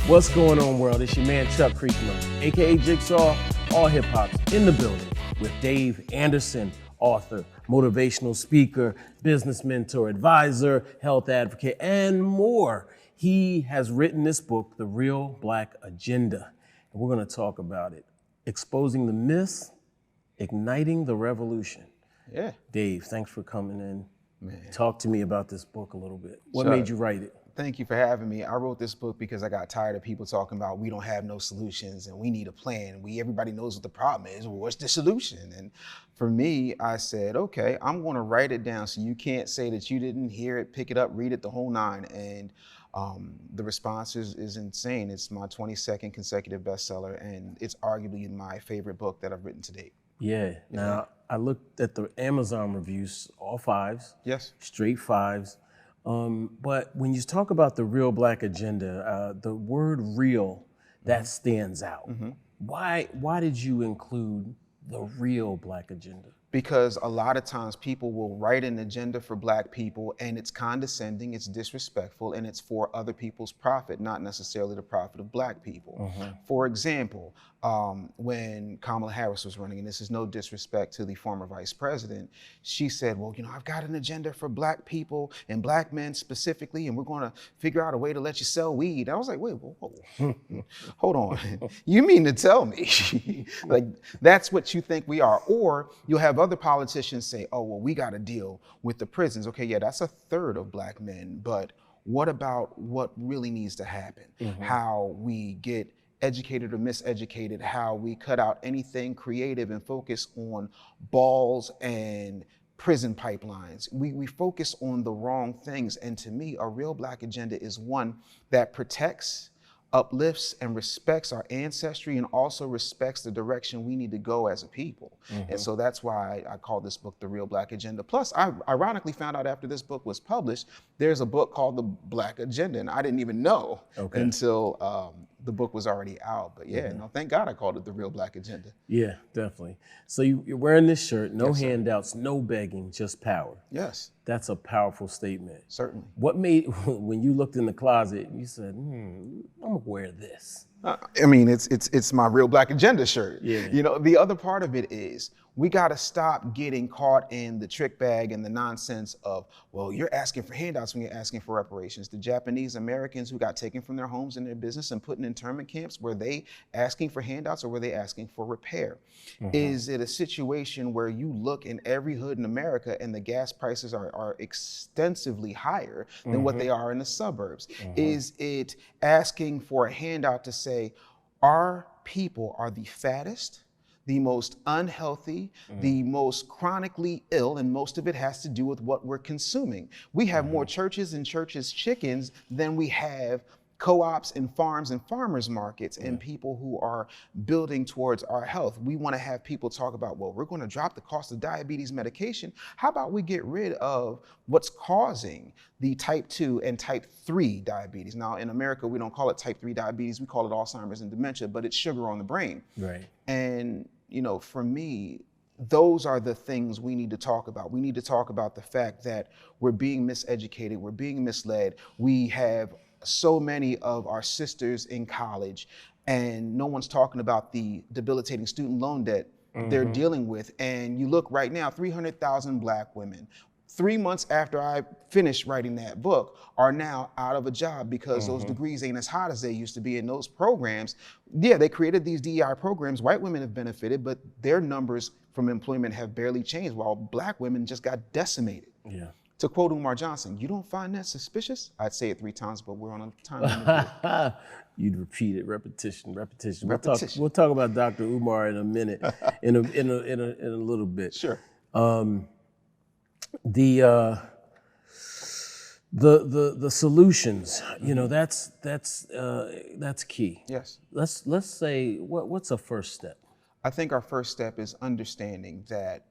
What's going on, world? It's your man Chuck Creekmur, aka Jigsaw. AllHipHop's in the building with Dave Anderson, author, motivational speaker, business mentor, advisor, health advocate, and more. He has written this book, The Real Black Agenda, and we're going to talk about it. Exposing the myths, igniting the revolution. Yeah. Dave, thanks for coming in. Man. Talk to me about this book a little bit. What Chuck, made you write it? Thank you for having me. I wrote this book because I got tired of people talking about we don't have no solutions and we need a plan. Everybody knows what the problem is. Well, what's the solution? And for me, I said, okay, I'm going to write it down so you can't say that you didn't hear it, pick it up, read it, the whole nine. And the response is insane. It's my 22nd consecutive bestseller, and it's arguably my favorite book that I've written to date. Yeah. Now, I looked at the Amazon reviews, all fives. Yes. Straight fives. But when you talk about the real black agenda, the word real, that stands out. Mm-hmm. Why did you include the real black agenda? Because a lot of times people will write an agenda for black people and it's condescending, it's disrespectful, and it's for other people's profit, not necessarily the profit of black people. Mm-hmm. For example, when Kamala Harris was running, and this is no disrespect to the former vice president, she said, well, I've got an agenda for black people and black men specifically, and we're going to figure out a way to let you sell weed. I was like, wait, whoa, hold on. You mean to tell me like that's what you think we are? Or you'll have other politicians say, oh, well, we got to deal with the prisons. Okay, yeah, that's a third of black men, but what about what really needs to happen? Mm-hmm. How we get educated or miseducated, how we cut out anything creative and focus on balls and prison pipelines. We focus on the wrong things. And to me, a real black agenda is one that protects, uplifts, and respects our ancestry and also respects the direction we need to go as a people. Mm-hmm. And so that's why I call this book The Real Black Agenda. Plus, I ironically found out after this book was published, there's a book called The Black Agenda, and I didn't even know until the book was already out. But yeah, no, thank God I called it The Real Black Agenda. Yeah, definitely. So you're wearing this shirt, no Yes, handouts, no begging, just power. Yes. That's a powerful statement. Certainly. What made, when you looked in the closet, you said, I'm gonna wear this? I mean, it's my Real Black Agenda shirt. Yeah. The other part of it is we got to stop getting caught in the trick bag and the nonsense of, well, you're asking for handouts when you're asking for reparations. The Japanese Americans who got taken from their homes and their business and put in internment camps, were they asking for handouts or were they asking for repair? Mm-hmm. Is it a situation where you look in every hood in America and the gas prices are extensively higher than what they are in the suburbs? Is it asking for a handout to say, our people are the fattest, the most unhealthy, the most chronically ill, and most of it has to do with what we're consuming. We have more churches and churches' chickens than we have co-ops and farms and farmers markets and people who are building towards our health. We want to have people talk about, well, we're going to drop the cost of diabetes medication. How about we get rid of what's causing the type 2 and type 3 diabetes? Now, in America, we don't call it type 3 diabetes. We call it Alzheimer's and dementia, but it's sugar on the brain. Right. And, for me, those are the things we need to talk about. We need to talk about the fact that we're being miseducated, we're being misled. We have so many of our sisters in college, and no one's talking about the debilitating student loan debt they're dealing with. And you look right now, 300,000 black women, 3 months after I finished writing that book, are now out of a job because those degrees ain't as hot as they used to be in those programs. Yeah, they created these DEI programs. White women have benefited, but their numbers from employment have barely changed, while black women just got decimated. Yeah. To quote Umar Johnson, you don't find that suspicious? I'd say it 3 times, but we're on a time limit. You'd repeat it, repetition. We'll talk about Dr. Umar in a minute, in a little bit. Sure. The solutions, that's key. Yes. Let's say what's a first step? I think our first step is understanding that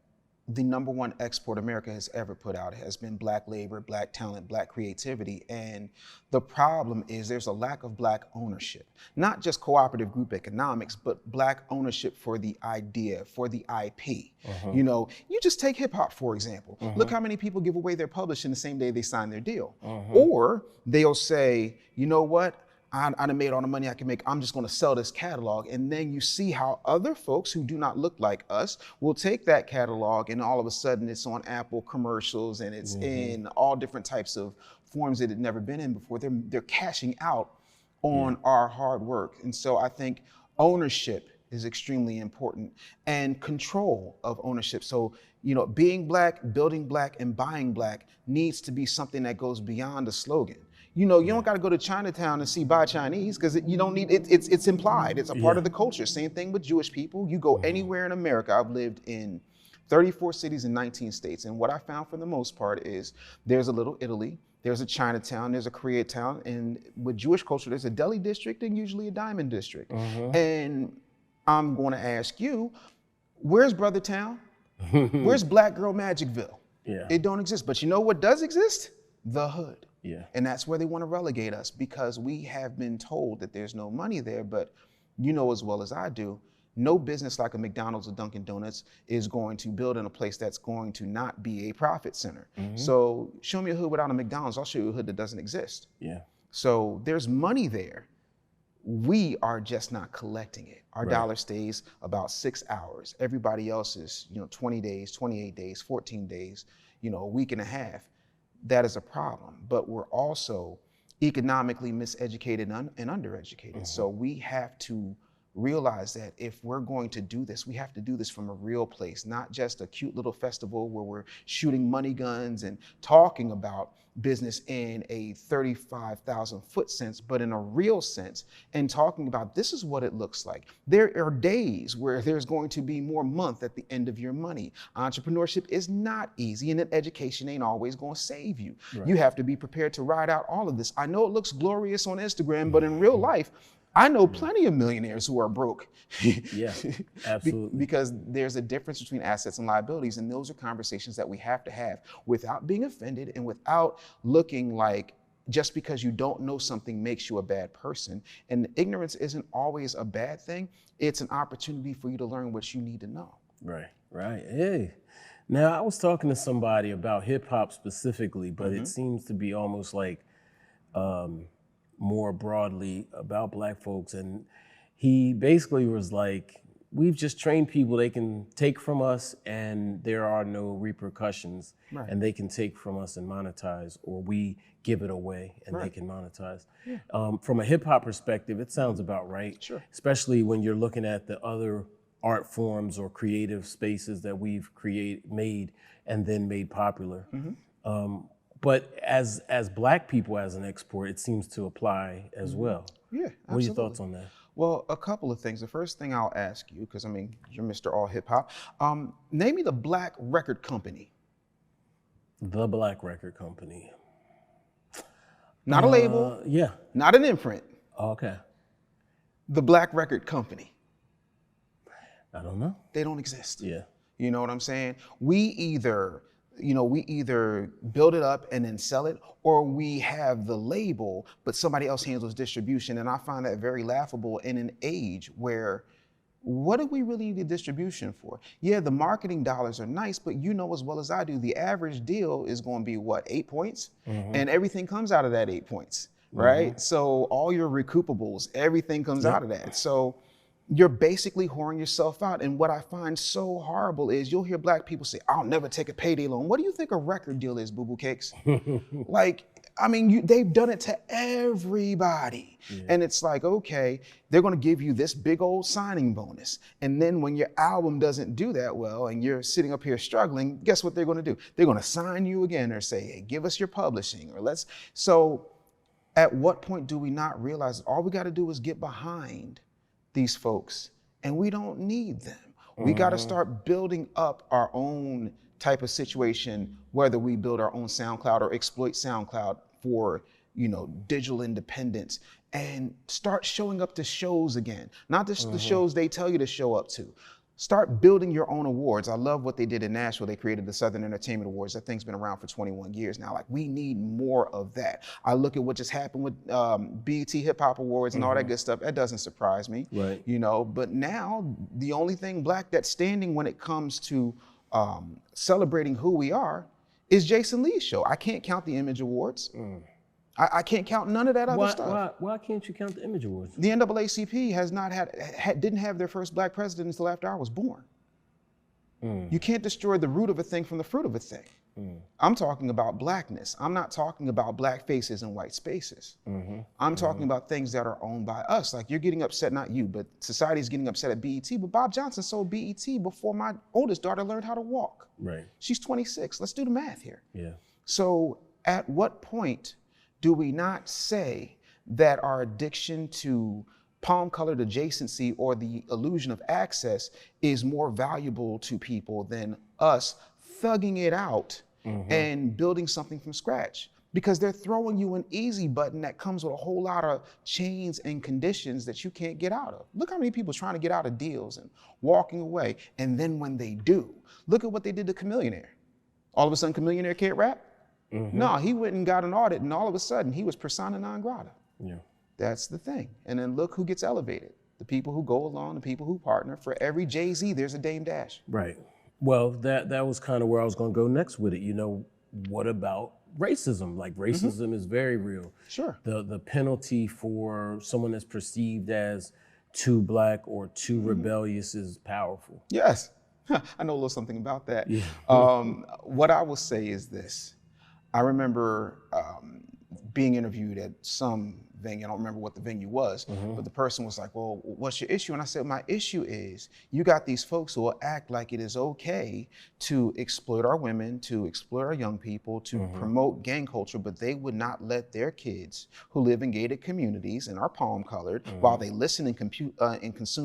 the number one export America has ever put out has been black labor, black talent, black creativity. And the problem is there's a lack of black ownership, not just cooperative group economics, but black ownership for the idea, for the IP. You just take hip hop, for example. Look how many people give away their publishing the same day they sign their deal. Or they'll say, you know what? I done made all the money I can make. I'm just going to sell this catalog. And then you see how other folks who do not look like us will take that catalog, and all of a sudden it's on Apple commercials, and it's in all different types of forms that it had never been in before. They're cashing out on our hard work. And so I think ownership is extremely important, and control of ownership. So, being Black, building Black, and buying Black needs to be something that goes beyond a slogan. You don't got to go to Chinatown and see Buy Chinese, because you don't need it. It's implied. It's a part of the culture. Same thing with Jewish people. You go anywhere in America. I've lived in 34 cities in 19 states. And what I found for the most part is there's a little Italy, there's a Chinatown, there's a Koreatown. And with Jewish culture, there's a deli district and usually a diamond district. And I'm going to ask you, where's Brothertown? Where's Black Girl Magicville? It don't exist. But you know what does exist? The hood. And that's where they want to relegate us, because we have been told that there's no money there. But you know as well as I do, no business like a McDonald's or Dunkin' Donuts is going to build in a place that's going to not be a profit center. So show me a hood without a McDonald's, I'll show you a hood that doesn't exist. So there's money there. We are just not collecting it. Our dollar stays about 6 hours. Everybody else is, 20 days, 28 days, 14 days, a week and a half. That is a problem. But we're also economically miseducated and undereducated. So we have to realize that if we're going to do this, we have to do this from a real place, not just a cute little festival where we're shooting money guns and talking about business in a 35,000 foot sense, but in a real sense, and talking about this is what it looks like. There are days where there's going to be more month at the end of your money. Entrepreneurship is not easy, and education ain't always going to save you. You have to be prepared to ride out all of this. I know it looks glorious on Instagram, but in real life, I know plenty of millionaires who are broke. Absolutely. Because there's a difference between assets and liabilities, and those are conversations that we have to have without being offended and without looking like just because you don't know something makes you a bad person. And ignorance isn't always a bad thing. It's an opportunity for you to learn what you need to know. Right. Hey. Now, I was talking to somebody about hip hop specifically, but it seems to be almost like more broadly about Black folks. And he basically was like, we've just trained people they can take from us and there are no repercussions, and they can take from us and monetize, or we give it away and they can monetize. From a hip hop perspective, it sounds about right, especially when you're looking at the other art forms or creative spaces that we've made and then made popular. But as Black people as an export, it seems to apply as well. Yeah, absolutely. What are your thoughts on that? Well, a couple of things. The first thing I'll ask you, because you're Mr. AllHipHop, name me the Black record company. The Black record company. Not a label. Yeah. Not an imprint. Okay. The Black record company. I don't know. They don't exist. Yeah. You know what I'm saying? We either build it up and then sell it, or we have the label, but somebody else handles distribution. And I find that very laughable in an age where, what do we really need distribution for? Yeah, the marketing dollars are nice, but you know as well as I do, the average deal is going to be what, 8 points? And everything comes out of that 8 points, right? So all your recoupables, everything comes out of that. So you're basically whoring yourself out. And what I find so horrible is you'll hear Black people say, I'll never take a payday loan. What do you think a record deal is, boo-boo cakes? They've done it to everybody. And it's like, okay, they're gonna give you this big old signing bonus. And then when your album doesn't do that well and you're sitting up here struggling, guess what they're gonna do? They're gonna sign you again or say, hey, give us your publishing, or so at what point do we not realize that all we gotta do is get behind these folks, and we don't need them. We got to start building up our own type of situation, whether we build our own SoundCloud or exploit SoundCloud for, digital independence, and start showing up to shows again. Not just the shows they tell you to show up to. Start building your own awards. I love what they did in Nashville. They created the Southern Entertainment Awards. That thing's been around for 21 years now. Like, we need more of that. I look at what just happened with BET Hip Hop Awards and all that good stuff. That doesn't surprise me. Right. But now the only thing Black that's standing when it comes to celebrating who we are is Jason Lee's show. I can't count the Image Awards. I can't count none of that other stuff. Why can't you count the image awards? The NAACP has not didn't have their first black president until after I was born. You can't destroy the root of a thing from the fruit of a thing. I'm talking about blackness. I'm not talking about black faces and white spaces. I'm talking about things that are owned by us. Like, you're getting upset, not you, but society's getting upset at BET. But Bob Johnson sold BET before my oldest daughter learned how to walk. Right. She's 26. Let's do the math here. Yeah. So at what point do we not say that our addiction to palm-colored adjacency or the illusion of access is more valuable to people than us thugging it out and building something from scratch? Because they're throwing you an easy button that comes with a whole lot of chains and conditions that you can't get out of. Look how many people are trying to get out of deals and walking away. And then when they do, look at what they did to Chamillionaire. All of a sudden, Chamillionaire can't rap? No, he went and got an audit, and all of a sudden, he was persona non grata. Yeah. That's the thing. And then look who gets elevated. The people who go along, the people who partner. For every Jay-Z, there's a Dame Dash. Right. Well, that was kind of where I was going to go next with it. You know, what about racism? Like, racism is very real. Sure. The penalty for someone that's perceived as too black or too rebellious is powerful. Yes. I know a little something about that. Yeah. What I will say is this. I remember being interviewed at some venue. I don't remember what the venue was, but the person was like, well, what's your issue? And I said, my issue is you got these folks who will act like it is okay to exploit our women, to exploit our young people, to promote gang culture, but they would not let their kids who live in gated communities and are palm colored, while they listen and consume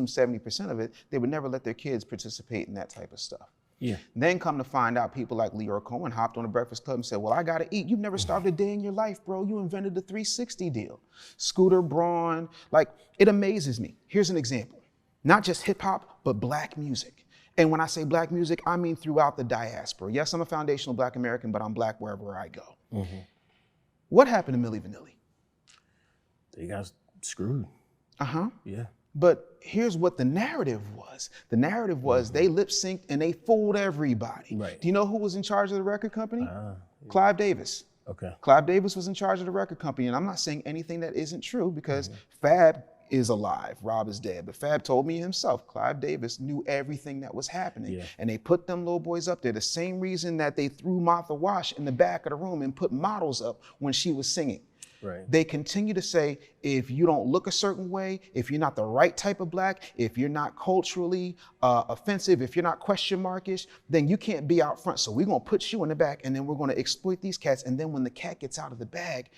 70% of it, they would never let their kids participate in that type of stuff. Yeah. Then come to find out, people like Leor Cohen hopped on the Breakfast Club and said, well, I gotta eat. You've never starved a day in your life, bro. You invented the 360 deal. Scooter Braun, like, it amazes me. Here's an example. Not just hip hop, but black music. And when I say black music, I mean throughout the diaspora. Yes, I'm a foundational black American, but I'm black wherever I go. What happened to Milli Vanilli? They got screwed. Yeah. But here's what the narrative was. The narrative was they lip synced and they fooled everybody. Right. Do you know who was in charge of the record company? Clive Davis. Okay. Clive Davis was in charge of the record company. And I'm not saying anything that isn't true, because Fab is alive, Rob is dead. But Fab told me himself, Clive Davis knew everything that was happening. Yeah. And they put them little boys up there. The same reason that they threw Martha Wash in the back of the room and put models up when she was singing. Right. They continue to say, if you don't look a certain way, if you're not the right type of black, if you're not culturally offensive, if you're not question markish, then you can't be out front. So we're going to put you in the back, and then we're going to exploit these cats. And then when the cat gets out of the bag,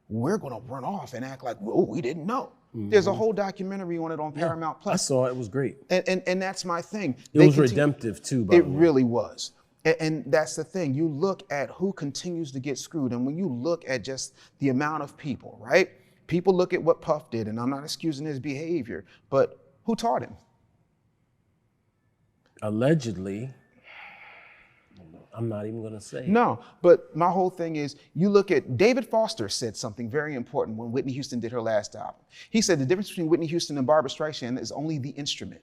we're going to run off and act like, oh, we didn't know. There's a whole documentary on it on Paramount Plus. I saw it. It was great. And that's my thing. It was redemptive too, by the way. It really was. And that's the thing. You look at who continues to get screwed. And when you look at just the amount of people, right? People look at what Puff did, and I'm not excusing his behavior, but who taught him? Allegedly. I'm not even going to say. No, but my whole thing is, you look at, David Foster said something very important when Whitney Houston did her last album. He said the difference between Whitney Houston and Barbra Streisand is only the instrument.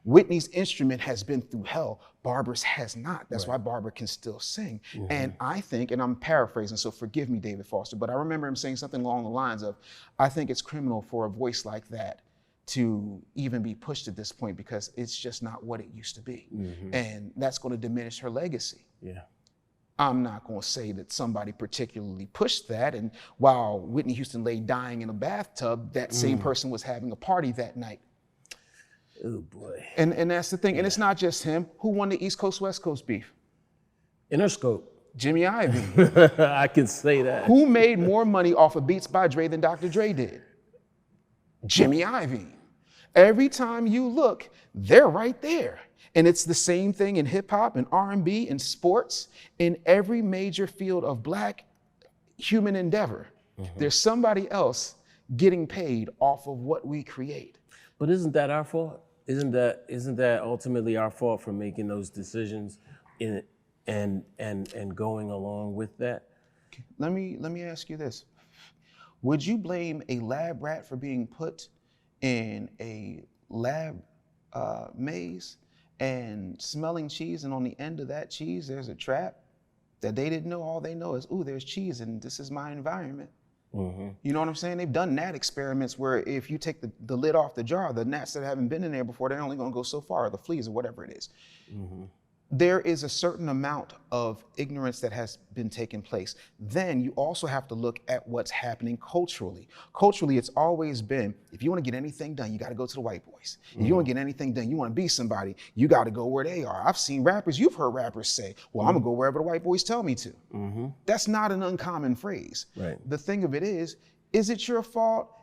Whitney's instrument has been through hell. Barbara's has not. That's why Barbara can still sing. And I think, and I'm paraphrasing, so forgive me, David Foster, but I remember him saying something along the lines of, I think it's criminal for a voice like that to even be pushed at this point, because it's just not what it used to be. And that's going to diminish her legacy. Yeah. I'm not going to say that somebody particularly pushed that. And while Whitney Houston lay dying in a bathtub, that same person was having a party that night. Oh boy. And that's the thing. And it's not just him. Who won the East Coast West Coast beef? Interscope. Jimmy Iovine. I can say that. Who made more money off of Beats by Dre than Dr. Dre did? Jimmy Iovine. Every time you look, they're right there. And it's the same thing in hip hop and R&B and sports, in every major field of black human endeavor. There's somebody else getting paid off of what we create. But isn't that our fault? Isn't that ultimately our fault for making those decisions and going along with that? Let me ask you this. Would you blame a lab rat for being put in a lab maze and smelling cheese, and on the end of that cheese there's a trap that they didn't know? All they know is, ooh, there's cheese and this is my environment. You know what I'm saying? They've done gnat experiments where if you take the lid off the jar, the gnats that haven't been in there before, they're only going to go so far, the fleas or whatever it is. There is a certain amount of ignorance that has been taking place. Then you also have to look at what's happening culturally. Culturally, it's always been, if you want to get anything done, you got to go to the white boys. If you want to get anything done, you want to be somebody, you got to go where they are. I've seen rappers, you've heard rappers say, well, I'm going to go wherever the white boys tell me to. That's not an uncommon phrase. Right. The thing of it is it your fault?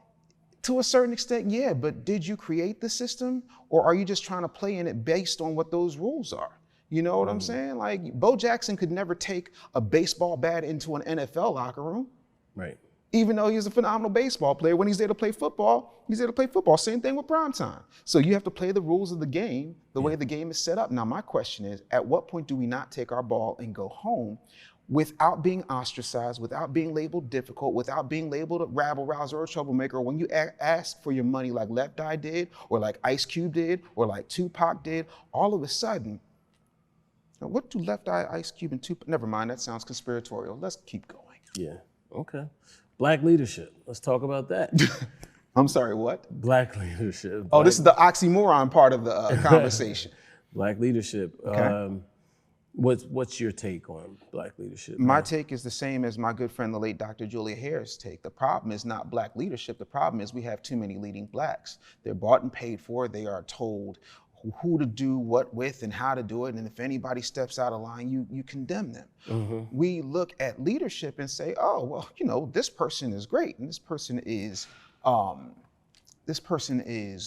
To a certain extent, yeah, but did you create the system, or are you just trying to play in it based on what those rules are? You know what I'm saying? Like, Bo Jackson could never take a baseball bat into an NFL locker room. Right. Even though he's a phenomenal baseball player, when he's there to play football, he's there to play football. Same thing with primetime. So you have to play the rules of the game the way the game is set up. Now, my question is, at what point do we not take our ball and go home without being ostracized, without being labeled difficult, without being labeled a rabble-rouser or a troublemaker? Or when you ask for your money like Left Eye did, or like Ice Cube did, or like Tupac did, all of a sudden, what do Left Eye, Ice Cube, and Tupac? Never mind, that sounds conspiratorial. Let's keep going. Yeah, okay. Black leadership, let's talk about that. I'm sorry, what? Black leadership. Oh, this is the oxymoron part of the conversation. Black leadership. Okay. What's your take on black leadership? My take is the same as my good friend, the late Dr. Julia Harris' take. The problem is not black leadership. The problem is we have too many leading blacks. They're bought and paid for. They are told who to do what with and how to do it. And if anybody steps out of line, you condemn them. We look at leadership and say, oh, well, you know, this person is great and this person is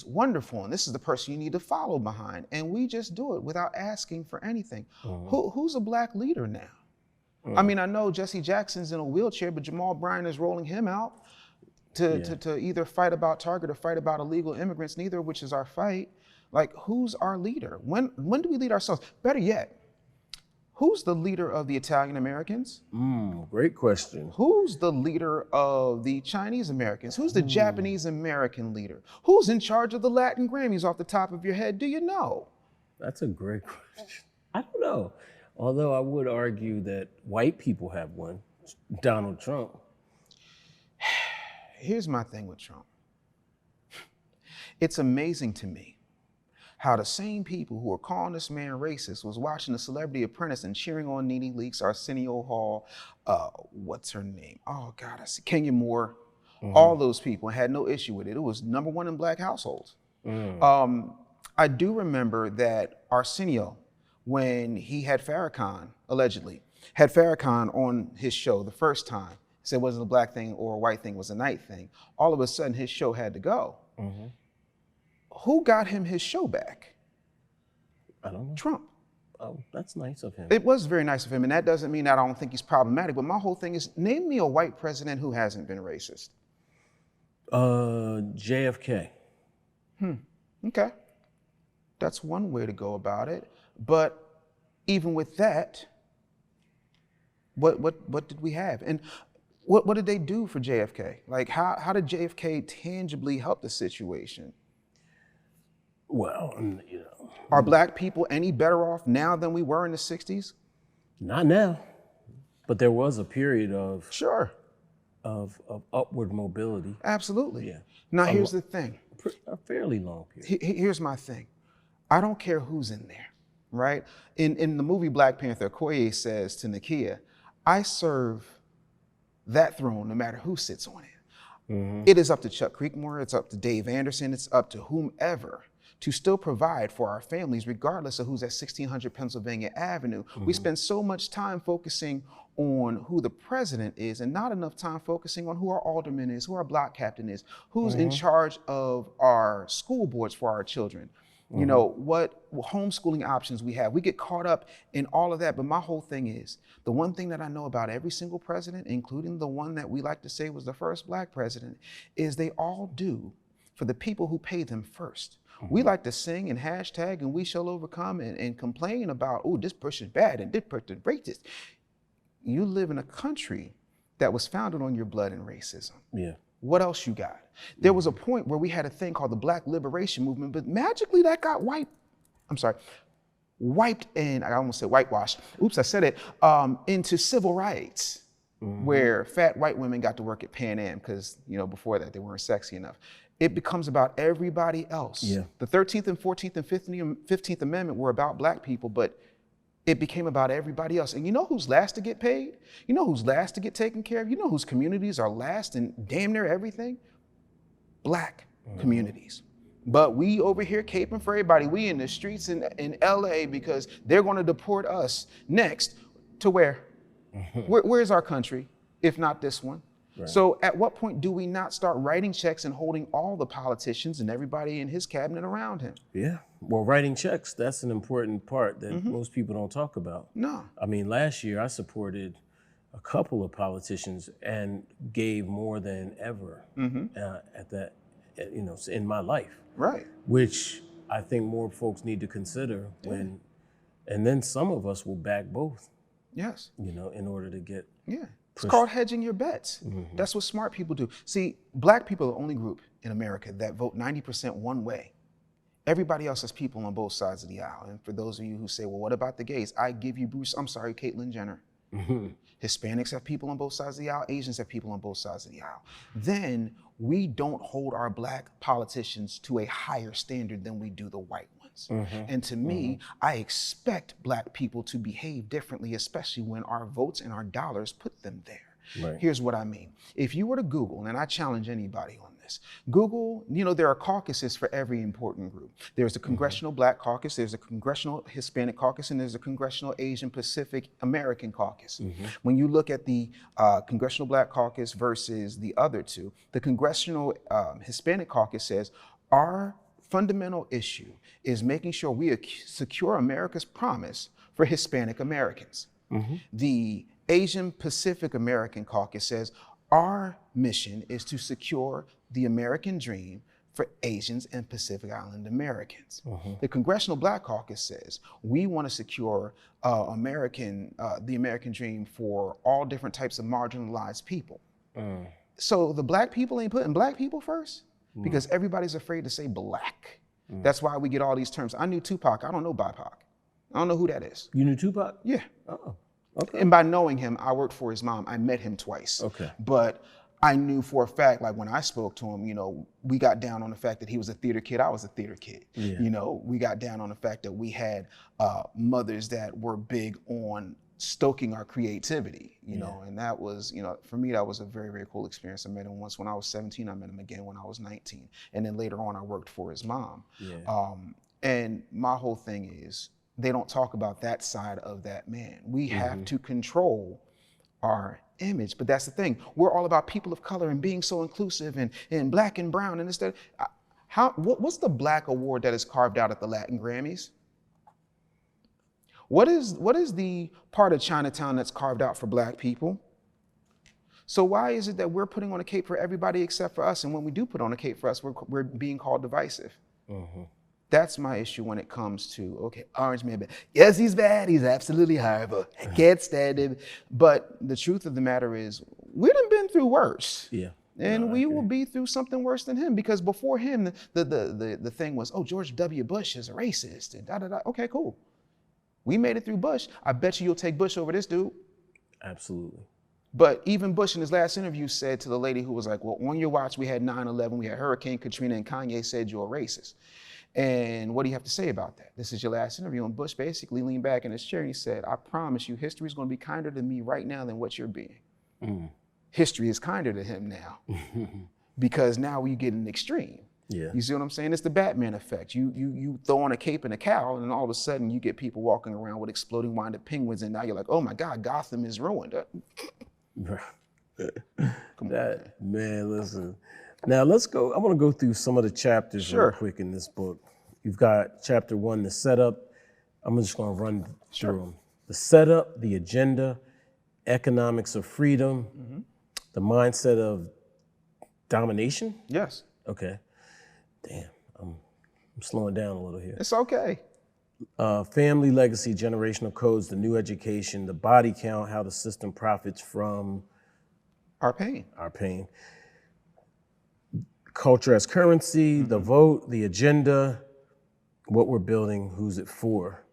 wonderful, and this is the person you need to follow behind. And we just do it without asking for anything. Who's a black leader now? I mean, I know Jesse Jackson's in a wheelchair, but Jamal Bryant is rolling him out to either fight about Target or fight about illegal immigrants, neither of which is our fight. Like, who's our leader? When do we lead ourselves? Better yet, who's the leader of the Italian Americans? Great question. Who's the leader of the Chinese Americans? Who's the Japanese American leader? Who's in charge of the Latin Grammys off the top of your head? Do you know? That's a great question. I don't know. Although I would argue that white people have one, Donald Trump. Here's my thing with Trump. It's amazing to me how the same people who are calling this man racist was watching The Celebrity Apprentice and cheering on Nene Leakes, Arsenio Hall, what's her name? Oh God, I see Kenya Moore, all those people, and had no issue with it. It was #1 in black households. I do remember that Arsenio, when he had Farrakhan, allegedly, had Farrakhan on his show the first time, said it wasn't a black thing or a white thing, it was a night thing. All of a sudden his show had to go. Who got him his show back? I don't know. Trump. Oh, that's nice of him. It was very nice of him, and that doesn't mean that I don't think he's problematic, but my whole thing is, name me a white president who hasn't been racist. JFK. Okay. That's one way to go about it. But even with that, what did we have? And what did they do for JFK? Like, how did JFK tangibly help the situation? Well, you know. Are black people any better off now than we were in the 60s? Not now, but there was a period of Sure. of upward mobility. Absolutely. Yeah. Now here's the thing. A fairly long period. Here's my thing. I don't care who's in there, right? In the movie Black Panther, Okoye says to Nakia, I serve that throne no matter who sits on it. It is up to Chuck Creekmur, it's up to Dave Anderson, it's up to whomever to still provide for our families, regardless of who's at 1600 Pennsylvania Avenue. We spend so much time focusing on who the president is and not enough time focusing on who our alderman is, who our block captain is, who's in charge of our school boards for our children. You know, what homeschooling options we have. We get caught up in all of that, but my whole thing is, the one thing that I know about every single president, including the one that we like to say was the first black president, is they all do for the people who pay them first. We like to sing and hashtag and we shall overcome and complain about, oh, this person's bad and this person's racist. You live in a country that was founded on your blood and racism. Yeah. What else you got? There was a point where we had a thing called the Black Liberation Movement, but magically that got wiped and I almost said whitewashed. Oops, I said it, into civil rights. where fat white women got to work at Pan Am because, before that they weren't sexy enough. It becomes about everybody else. Yeah. The 13th and 14th and 15th Amendment were about black people, but it became about everybody else. And you know who's last to get paid? You know who's last to get taken care of? You know whose communities are last in damn near everything? Black communities. But we over here caping for everybody. We in the streets in LA because they're going to deport us next to where? Where's our country, if not this one? Right. So at what point do we not start writing checks and holding all the politicians and everybody in his cabinet around him? Yeah, well, writing checks, that's an important part that most people don't talk about. No. I mean, last year I supported a couple of politicians and gave more than ever at that, in my life. Right. Which I think more folks need to consider when, and then some of us will back both. Yes. In order to get. Yeah. It's called hedging your bets. That's what smart people do. See, black people are the only group in America that vote 90% one way. Everybody else has people on both sides of the aisle. And for those of you who say, well, what about the gays? I give you Caitlyn Jenner. Hispanics have people on both sides of the aisle. Asians have people on both sides of the aisle. Then we don't hold our black politicians to a higher standard than we do the white ones. And to me, I expect black people to behave differently, especially when our votes and our dollars put them there. Right. Here's what I mean. If you were to Google, and I challenge anybody on this, Google, there are caucuses for every important group. There's a Congressional Black Caucus, there's a Congressional Hispanic Caucus, and there's a Congressional Asian Pacific American Caucus. When you look at the Congressional Black Caucus versus the other two, the Congressional Hispanic Caucus says, our fundamental issue is making sure we secure America's promise for Hispanic Americans. The Asian Pacific American Caucus says, our mission is to secure the American dream for Asians and Pacific Island Americans. The Congressional Black Caucus says, we want to secure the American dream for all different types of marginalized people. So the black people ain't putting black people first because everybody's afraid to say black. That's why we get all these terms. I knew Tupac, I don't know BIPOC. I don't know who that is. You knew Tupac? Yeah. Oh. Okay. And by knowing him, I worked for his mom. I met him twice. Okay. But I knew for a fact, like when I spoke to him, we got down on the fact that he was a theater kid. I was a theater kid. Yeah. We got down on the fact that we had mothers that were big on stoking our creativity, and that was, for me, that was a very, very cool experience. I met him once when I was 17. I met him again when I was 19. And then later on, I worked for his mom. Yeah. And my whole thing is, they don't talk about that side of that man. We have to control our image, but that's the thing. We're all about people of color and being so inclusive and black and brown and instead. What's the black award that is carved out at the Latin Grammys? What is the part of Chinatown that's carved out for black people? So why is it that we're putting on a cape for everybody except for us, and when we do put on a cape for us, we're being called divisive? That's my issue when it comes to, Orange Man bad. Yes, he's bad. He's absolutely horrible. I can't stand him. But the truth of the matter is, we done been through worse. Yeah. And we will be through something worse than him because before him, the thing was, George W. Bush is a racist and da-da-da. Okay, cool. We made it through Bush. I bet you'll take Bush over this dude. Absolutely. But even Bush in his last interview said to the lady who was like, well, on your watch, we had 9/11, we had Hurricane Katrina, and Kanye said you're a racist. And what do you have to say about that? This is your last interview. And Bush basically leaned back in his chair and he said, I promise you, history is going to be kinder to me right now than what you're being. History is kinder to him now because now we get an extreme. Yeah. You see what I'm saying? It's the Batman effect. You throw on a cape and a cowl and all of a sudden you get people walking around with exploding winded penguins and now you're like, oh my God, Gotham is ruined. Come on, man, listen. Now let's go. I want to go through some of the chapters real quick in this book. You've got chapter 1, the setup. I'm just going to run through them. The setup, the agenda, economics of freedom, the mindset of domination. Yes. Okay. Damn, I'm slowing down a little here. It's okay. Family legacy, generational codes, the new education, the body count, how the system profits from our pain. Culture as currency, the vote, the agenda, what we're building, who's it for,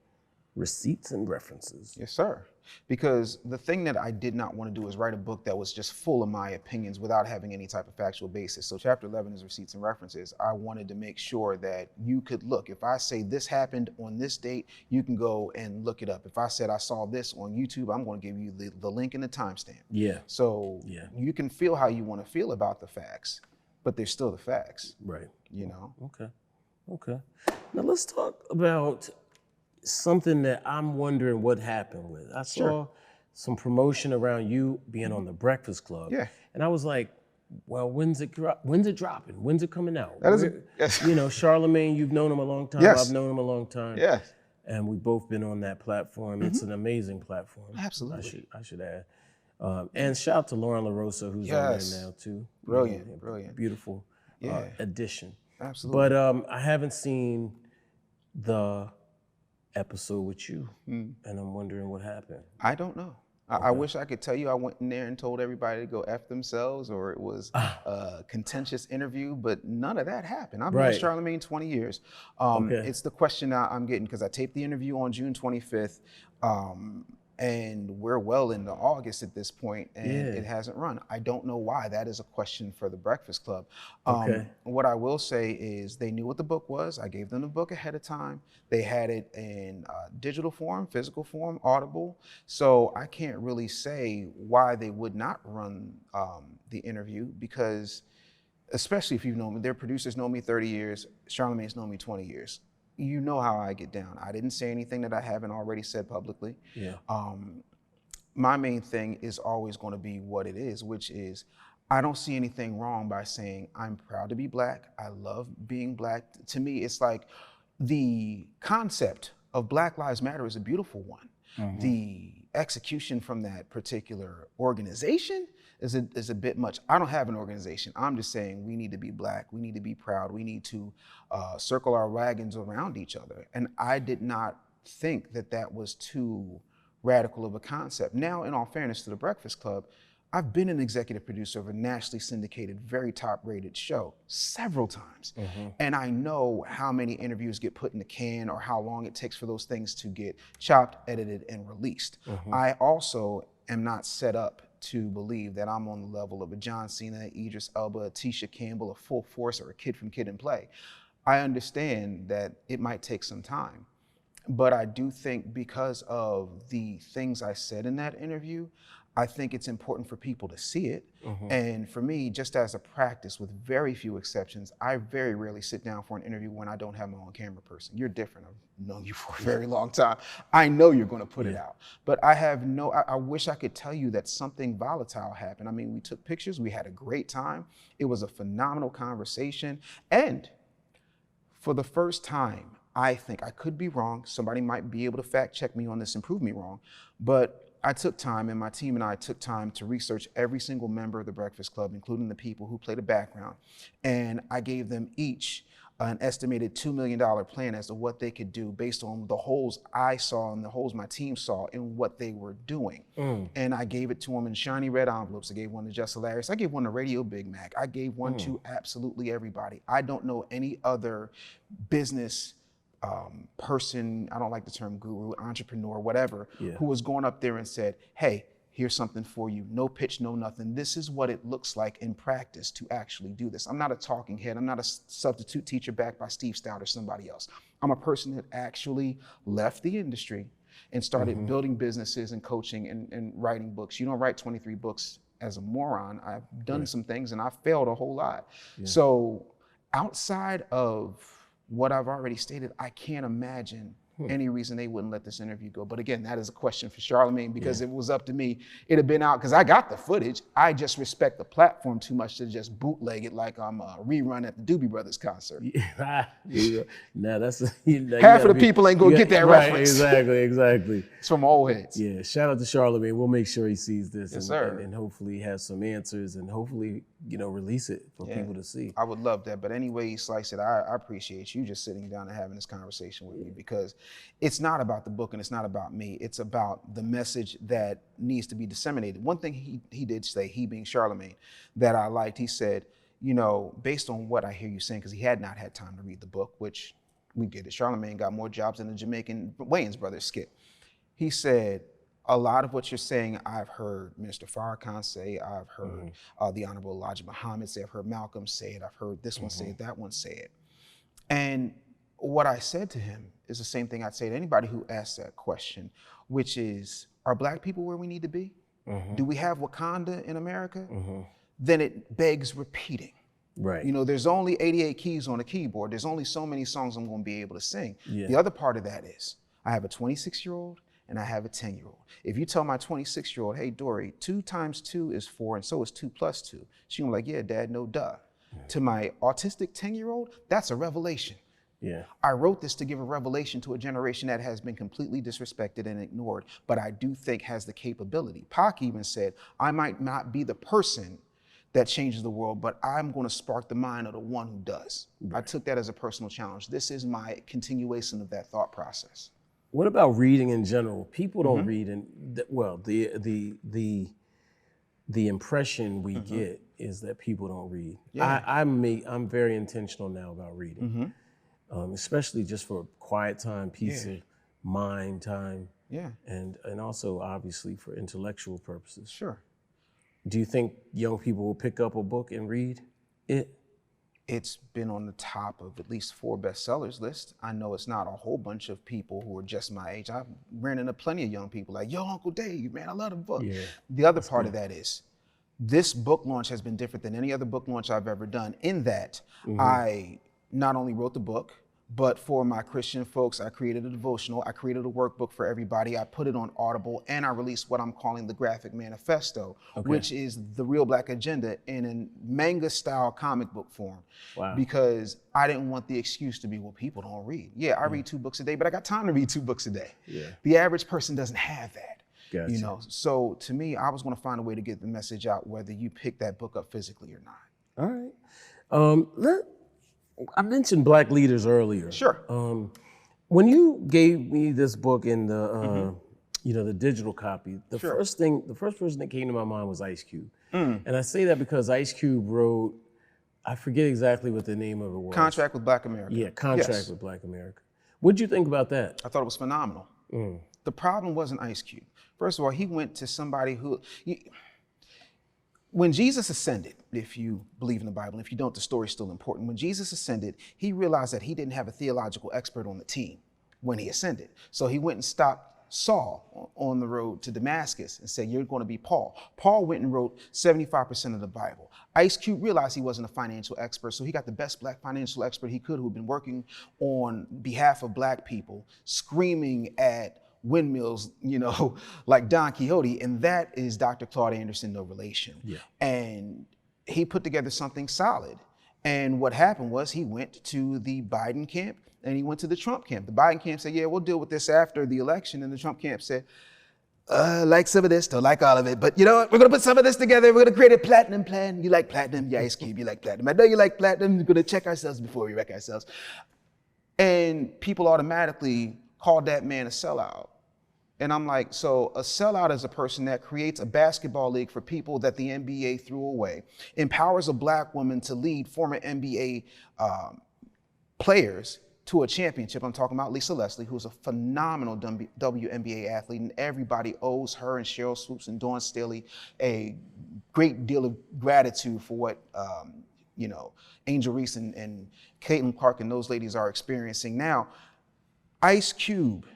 receipts and references. Yes, sir. because the thing that I did not want to do is write a book that was just full of my opinions without having any type of factual basis. So chapter 11 is receipts and references. I wanted to make sure that you could look. If I say this happened on this date, you can go and look it up. If I said I saw this on YouTube, I'm going to give you the link and the timestamp. Yeah. So you can feel how you want to feel about the facts, but they're still the facts. Right. You know? Okay. Now let's talk about something that I'm wondering what happened with. I saw some promotion around you being on the Breakfast Club. Yeah. And I was like, well, when's it dropping? When's it coming out? That is yes. You know, Charlemagne, you've known him a long time. Yes. I've known him a long time. Yes. And we've both been on that platform. It's an amazing platform. Absolutely. I should add. And shout out to Lauren LaRosa, who's on there now too. Brilliant. Beautiful addition. Absolutely. But I haven't seen the episode with you, and I'm wondering what happened. I don't know. I wish I could tell you I went in there and told everybody to go F themselves, or it was a contentious interview, but none of that happened. I've been with Charlemagne 20 years. It's the question I'm getting, because I taped the interview on June 25th, and we're well into August at this point, and it hasn't run. I don't know why. That is a question for the Breakfast Club. What I will say is they knew what the book was. I gave them the book ahead of time. They had it in digital form, physical form, Audible. So I can't really say why they would not run the interview, because especially if you've known me, their producers know me 30 years, Charlemagne's known me 20 years. You know how I get down. I didn't say anything that I haven't already said publicly. My main thing is always going to be what it is, which is I don't see anything wrong by saying I'm proud to be Black. I love being Black. To me, it's like the concept of Black Lives Matter is a beautiful one. The execution from that particular organization is a bit much. I don't have an organization. I'm just saying we need to be Black. We need to be proud. We need to circle our wagons around each other. And I did not think that that was too radical of a concept. Now, in all fairness to the Breakfast Club, I've been an executive producer of a nationally syndicated, very top-rated show several times. And I know how many interviews get put in the can, or how long it takes for those things to get chopped, edited, and released. I also am not set up to believe that I'm on the level of a John Cena, Idris Elba, a Tisha Campbell, a Full Force, or a Kid from Kid and Play. I understand that it might take some time, but I do think because of the things I said in that interview, I think it's important for people to see it. And for me, just as a practice, with very few exceptions, I very rarely sit down for an interview when I don't have my own camera person. You're different. I've known you for a very long time. I know you're going to put it out. But I wish I could tell you that something volatile happened. I mean, we took pictures. We had a great time. It was a phenomenal conversation. And for the first time, I think, I could be wrong, somebody might be able to fact check me on this and prove me wrong, but I took time, and my team and I took time to research every single member of the Breakfast Club, including the people who play the background. And I gave them each an estimated $2 million plan as to what they could do based on the holes I saw and the holes my team saw in what they were doing. And I gave it to them in shiny red envelopes. I gave one to Just Hilarious. I gave one to Radio Big Mac. I gave one to absolutely everybody. I don't know any other business person, I don't like the term guru, entrepreneur, whatever, who was going up there and said, hey, here's something for you. No pitch, no nothing. This is what it looks like in practice to actually do this. I'm not a talking head. I'm not a substitute teacher backed by Steve Stout or somebody else. I'm a person that actually left the industry and started building businesses and coaching and writing books. You don't write 23 books as a moron. I've done some things and I've failed a whole lot. So outside of what I've already stated, I can't imagine any reason they wouldn't let this interview go. But again, that is a question for Charlemagne, because if it was up to me, it'd have been out, because I got the footage. I just respect the platform too much to just bootleg it like I'm a rerun at the Doobie Brothers concert. Now that's half of the people ain't gonna get that reference. Exactly. It's from old heads. Yeah, shout out to Charlemagne. We'll make sure he sees this and hopefully has some answers, and hopefully, release it for people to see. I would love that. But any way you slice it, I appreciate you just sitting down and having this conversation with me, because it's not about the book and it's not about me. It's about the message that needs to be disseminated. One thing he did say, he being Charlemagne, that I liked, he said, based on what I hear you saying, because he had not had time to read the book, which we get it. Charlemagne got more jobs than the Jamaican Wayans brothers skit. He said, a lot of what you're saying, I've heard Minister Farrakhan say, I've heard the Honorable Elijah Muhammad say, I've heard Malcolm say it, I've heard this one say it, that one say it. And what I said to him is the same thing I'd say to anybody who asks that question, which is, are Black people where we need to be? Do we have Wakanda in America? Then it begs repeating. Right. You know, there's only 88 keys on a keyboard. There's only so many songs I'm going to be able to sing. Yeah. The other part of that is, I have a 26-year-old and I have a 10-year-old. If you tell my 26-year-old, hey, Dory, 2 times 2 is 4, and so is 2 plus 2. She's gonna be like, yeah, Dad, no duh. To my autistic 10-year-old, that's a revelation. Yeah. I wrote this to give a revelation to a generation that has been completely disrespected and ignored, but I do think has the capability. Pac even said, I might not be the person that changes the world, but I'm going to spark the mind of the one who does. Right. I took that as a personal challenge. This is my continuation of that thought process. What about reading in general? People don't read, and well, the impression we get is that people don't read. Yeah. I'm very intentional now about reading, especially just for quiet time, peace of mind time, and also obviously for intellectual purposes. Sure. Do you think young people will pick up a book and read it? It's been on the top of at least 4 bestsellers list. I know it's not a whole bunch of people who are just my age. I've ran into plenty of young people like, yo, Uncle Dave, man, I love the book. Yeah, the other part of that is, this book launch has been different than any other book launch I've ever done, in that I not only wrote the book, but for my Christian folks, I created a devotional, I created a workbook for everybody, I put it on Audible, and I released what I'm calling the Graphic Manifesto, which is the real Black agenda in a manga-style comic book form. Wow. Because I didn't want the excuse to be, well, people don't read. Yeah, I read 2 books a day, but I got time to read 2 books a day. Yeah. The average person doesn't have that. Gotcha. You know, so to me, I was going to find a way to get the message out, whether you pick that book up physically or not. All right. I mentioned Black leaders earlier. Sure. When you gave me this book in the, the digital copy, the first person that came to my mind was Ice Cube. And I say that because Ice Cube wrote, I forget exactly what the name of it was. Contract with Black America. Yeah, Contract with Black America. What'd you think about that? I thought it was phenomenal. The problem wasn't Ice Cube. First of all, he went to somebody who, when Jesus ascended, if you believe in the Bible, if you don't, the story's still important. When Jesus ascended, he realized that he didn't have a theological expert on the team when he ascended. So he went and stopped Saul on the road to Damascus and said, you're going to be Paul. Paul went and wrote 75% of the Bible. Ice Cube realized he wasn't a financial expert, so he got the best Black financial expert he could, who had been working on behalf of Black people, screaming at windmills, like Don Quixote, and that is Dr. Claude Anderson, no relation. Yeah. And he put together something solid. And what happened was he went to the Biden camp and he went to the Trump camp. The Biden camp said, yeah, we'll deal with this after the election. And the Trump camp said, like some of this, don't like all of it, but you know what? We're gonna put some of this together. We're gonna create a platinum plan. You like platinum? Yeah, Ice Cube, you like platinum. I know you like platinum. We're gonna check ourselves before we wreck ourselves. And people automatically called that man a sellout. And I'm like, so a sellout is a person that creates a basketball league for people that the NBA threw away, empowers a Black woman to lead former NBA players to a championship. I'm talking about Lisa Leslie, who's a phenomenal WNBA athlete, and everybody owes her and Cheryl Swoops and Dawn Staley a great deal of gratitude for what Angel Reese and Caitlin Clark and those ladies are experiencing now. Ice Cube.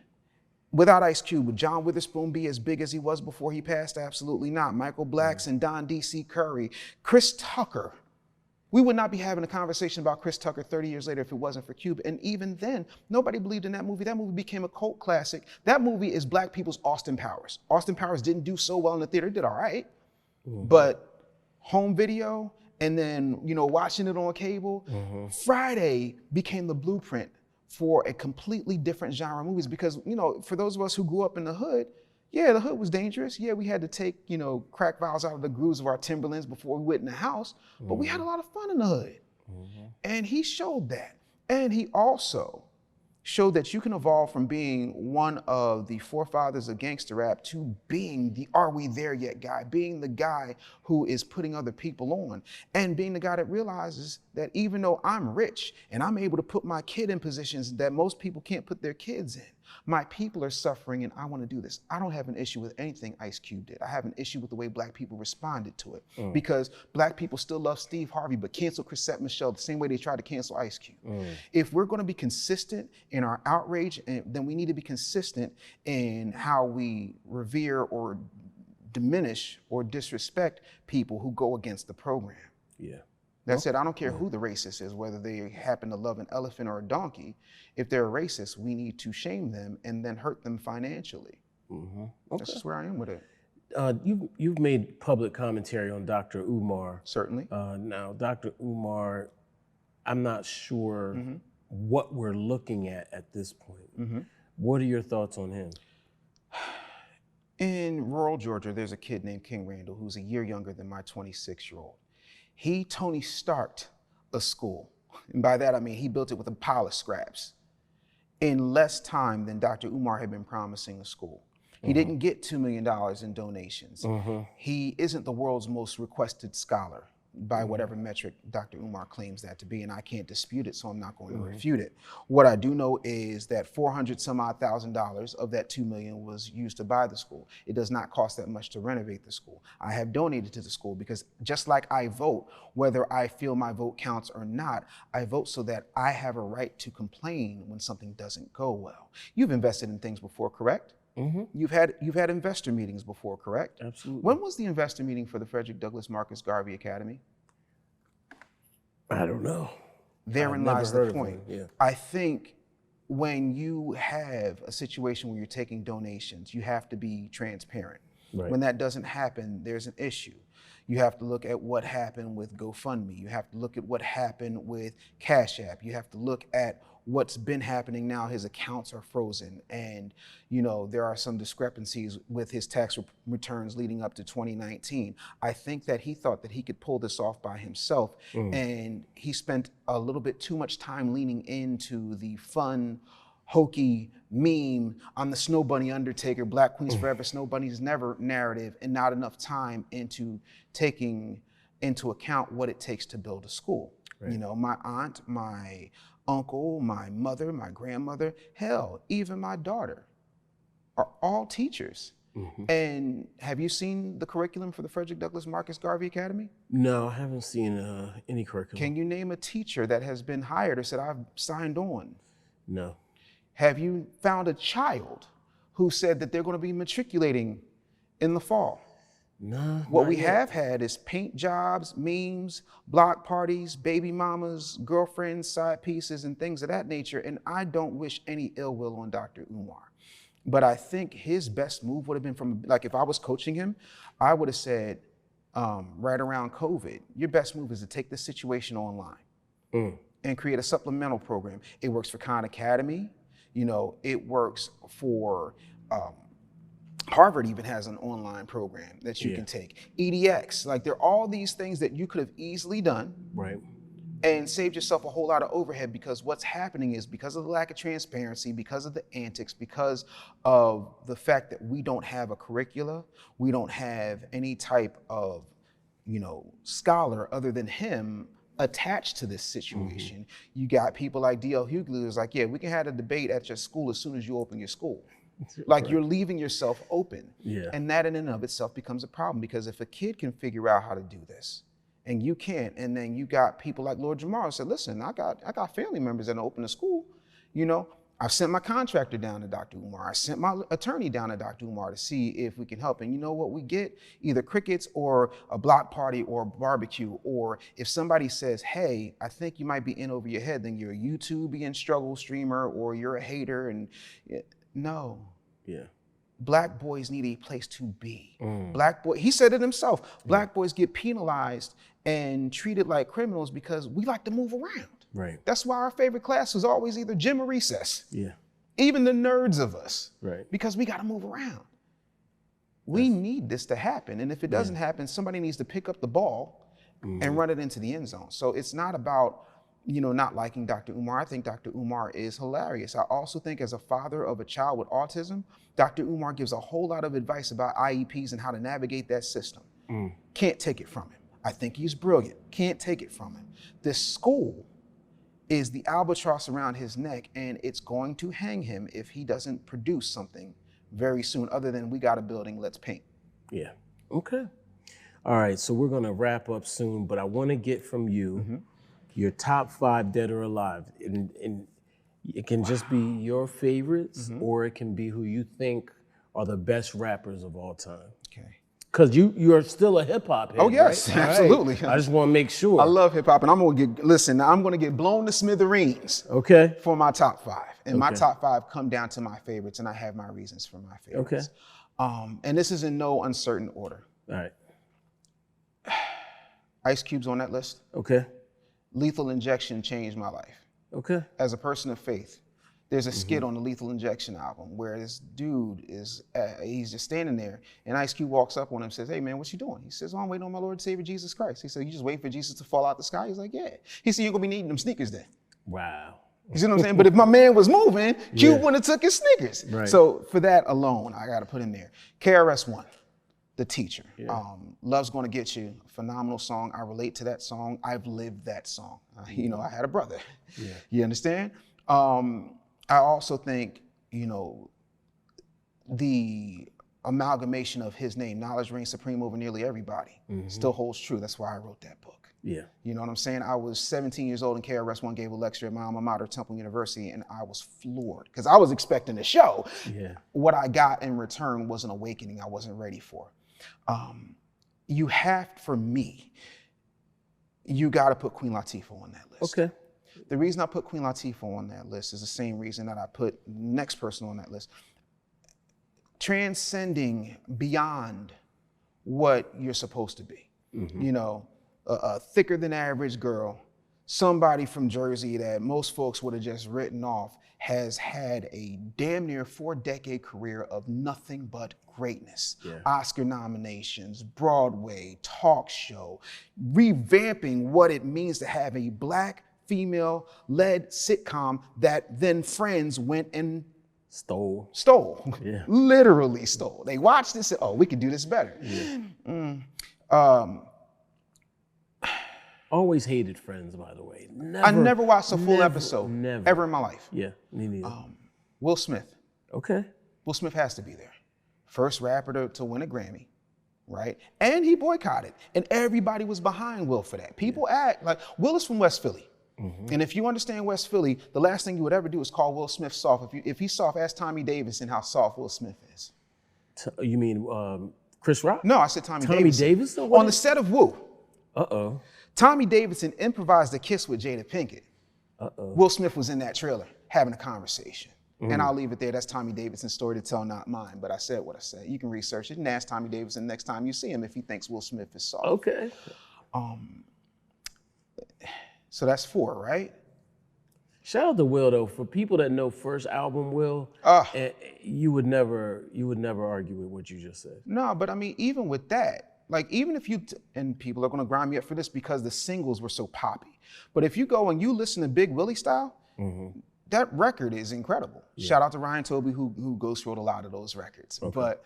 Without Ice Cube, would John Witherspoon be as big as he was before he passed? Absolutely not. Michael Blackson, Don D.C. Curry, Chris Tucker. We would not be having a conversation about Chris Tucker 30 years later if it wasn't for Cube. And even then, nobody believed in that movie. That movie became a cult classic. That movie is Black people's Austin Powers. Austin Powers didn't do so well in the theater. It did all right. But home video and then, watching it on cable, Friday became the blueprint for a completely different genre of movies because, for those of us who grew up in the hood, yeah, the hood was dangerous. Yeah, we had to take, crack vials out of the grooves of our Timberlands before we went in the house, but we had a lot of fun in the hood. And he showed that. And he also showed that you can evolve from being one of the forefathers of gangster rap to being the are we there yet guy, being the guy who is putting other people on, and being the guy that realizes that even though I'm rich and I'm able to put my kid in positions that most people can't put their kids in, My people are suffering and I want to do this. I don't have an issue with anything Ice Cube did. I have an issue with the way black people responded to it because black people still love Steve Harvey, but cancel Chrisette Michele the same way they tried to cancel Ice Cube. If we're going to be consistent in our outrage, then we need to be consistent in how we revere or diminish or disrespect people who go against the program. Yeah. That said, I don't care who the racist is, whether they happen to love an elephant or a donkey. If they're a racist, we need to shame them and then hurt them financially. Okay. That's just where I am with it. You've made public commentary on Dr. Umar. Certainly. Now, Dr. Umar, I'm not sure what we're looking at this point. What are your thoughts on him? In rural Georgia, there's a kid named King Randall who's a year younger than my 26-year-old. He Tony Stark'd a school. And by that, I mean he built it with a pile of scraps in less time than Dr. Umar had been promising the school. He didn't get $2 million in donations. He isn't the world's most requested scholar by whatever metric Dr. Umar claims that to be, and I can't dispute it, so I'm not going to refute it. What I do know is that $400,000 of that $2 million was used to buy the school. It does not cost that much to renovate the school. I have donated to the school because just like I vote, whether I feel my vote counts or not, I vote so that I have a right to complain when something doesn't go well. You've invested in things before, correct? You've had investor meetings before, correct? Absolutely. When was the investor meeting for the Frederick Douglass Marcus Garvey Academy? I don't know. Therein lies the point. Yeah. I think when you have a situation where you're taking donations, you have to be transparent. Right. When that doesn't happen, there's an issue. You have to look at what happened with GoFundMe. You have to look at what happened with Cash App. You have to look at what's been happening now. His accounts are frozen, and there are some discrepancies with his tax returns leading up to 2019. I think that he thought that he could pull this off by himself, and he spent a little bit too much time leaning into the fun, hokey meme, I'm the Snow Bunny Undertaker, Black Queens Forever, Snow Bunnies Never narrative, and not enough time into taking into account what it takes to build a school. Right. My aunt, my uncle, my mother, my grandmother, hell, even my daughter are all teachers. And have you seen the curriculum for the Frederick Douglass Marcus Garvey Academy? No, I haven't seen any curriculum. Can you name a teacher that has been hired or said, I've signed on? No. Have you found a child who said that they're going to be matriculating in the fall? No. What we have had is paint jobs, memes, block parties, baby mamas, girlfriends, side pieces, and things of that nature. And I don't wish any ill will on Dr. Umar. But I think his best move would have been if I was coaching him, I would have said right around COVID, your best move is to take this situation online and create a supplemental program. It works for Khan Academy. It works for Harvard even has an online program that you can take. EDX, there are all these things that you could have easily done. Right. And saved yourself a whole lot of overhead, because what's happening is because of the lack of transparency, because of the antics, because of the fact that we don't have a curricula, we don't have any type of, scholar other than him attached to this situation. You got people like D.L. Hughley who's like, yeah, we can have a debate at your school as soon as you open your school. You're leaving yourself open. Yeah. And that in and of itself becomes a problem, because if a kid can figure out how to do this and you can't, and then you got people like Lord Jamar who said, listen, I got family members that open a school. I've sent my contractor down to Dr. Umar. I sent my attorney down to Dr. Umar to see if we can help. And you know what we get? Either crickets or a block party or a barbecue. Or if somebody says, hey, I think you might be in over your head, then you're a YouTubian struggle streamer or you're a hater. And no. Yeah. Black boys need a place to be. He said it himself. Black boys get penalized and treated like criminals because we like to move around. Right. That's why our favorite class was always either gym or recess. Yeah. Even the nerds of us. Right. Because we got to move around. We need this to happen. And if it doesn't happen, somebody needs to pick up the ball and run it into the end zone. So it's not about, not liking Dr. Umar. I think Dr. Umar is hilarious. I also think as a father of a child with autism, Dr. Umar gives a whole lot of advice about IEPs and how to navigate that system. Can't take it from him. I think he's brilliant. Can't take it from him. This school is the albatross around his neck, and it's going to hang him if he doesn't produce something very soon other than we got a building, let's paint. Yeah. Okay. All right. So we're going to wrap up soon, but I want to get from you your top 5 dead or alive. And it can just be your favorites, or it can be who you think are the best rappers of all time. Okay. Because you are still a hip hop head. Oh yes, right? absolutely. Right. I just want to make sure. I love hip hop, and I'm gonna get blown to smithereens. Okay. For my top 5, and my top 5 come down to my favorites, and I have my reasons for my favorites. Okay. And this is in no uncertain order. All right. Ice Cube's on that list. Okay. Lethal Injection changed my life. Okay. As a person of faith, there's a skit on the Lethal Injection album where this dude is, he's just standing there, and Ice Cube walks up on him and says, "Hey man, what you doing?" He says, "Oh, I'm waiting on my Lord and Savior Jesus Christ." He said, "You just wait for Jesus to fall out the sky?" He's like, "Yeah." He said, "You're gonna be needing them sneakers then." Wow. You see what I'm saying? But if my man was moving, Cube wouldn't have took his sneakers. Right. So for that alone, I gotta put him there. KRS-One, The Teacher. Love's Gonna Get You, phenomenal song. I relate to that song. I've lived that song. You know, I had a brother. Yeah. You understand? I also think, you know, the amalgamation of his name, knowledge reigns supreme over nearly everybody, still holds true. That's why I wrote that book. Yeah. You know what I'm saying? I was 17 years old and KRS-One gave a lecture at my alma mater, Temple University, and I was floored because I was expecting to show. Yeah. What I got in return was an awakening I wasn't ready for. You have, for me, you got to put Queen Latifah on that list. Okay. The reason I put Queen Latifah on that list is the same reason that I put the next person on that list. Transcending beyond what you're supposed to be. You know, a thicker than average girl, somebody from Jersey that most folks would have just written off, has had a damn near 4-decade career of nothing but greatness. Yeah. Oscar nominations, Broadway, talk show, revamping what it means to have a Black female-led sitcom that then Friends went and stole. Yeah. Literally stole. They watched this and said, "Oh, we could do this better." Yeah. Always hated Friends, by the way. I never watched a full episode ever in my life. Yeah, me neither. Will Smith. Okay. Will Smith has to be there. First rapper to win a Grammy, right? And he boycotted, and everybody was behind Will for that. People act like Will is from West Philly. And if you understand West Philly, the last thing you would ever do is call Will Smith soft. If he's soft, ask Tommy Davidson how soft Will Smith is. You mean Chris Rock? No, I said Tommy Davidson. On the set of Woo. Uh-oh. Tommy Davidson improvised a kiss with Jada Pinkett. Uh-oh. Will Smith was in that trailer having a conversation. And I'll leave it there. That's Tommy Davidson's story to tell, not mine. But I said what I said. You can research it and ask Tommy Davidson next time you see him if he thinks Will Smith is soft. Okay. So that's 4, right? Shout out to Will though. For people that know first album Will, you would never argue with what you just said. No, but I mean, even with that, like even if you, and people are gonna grind me up for this because the singles were so poppy. But if you go and you listen to Big Willie style, that record is incredible. Yeah. Shout out to Ryan Toby who ghostwrote a lot of those records. Okay. But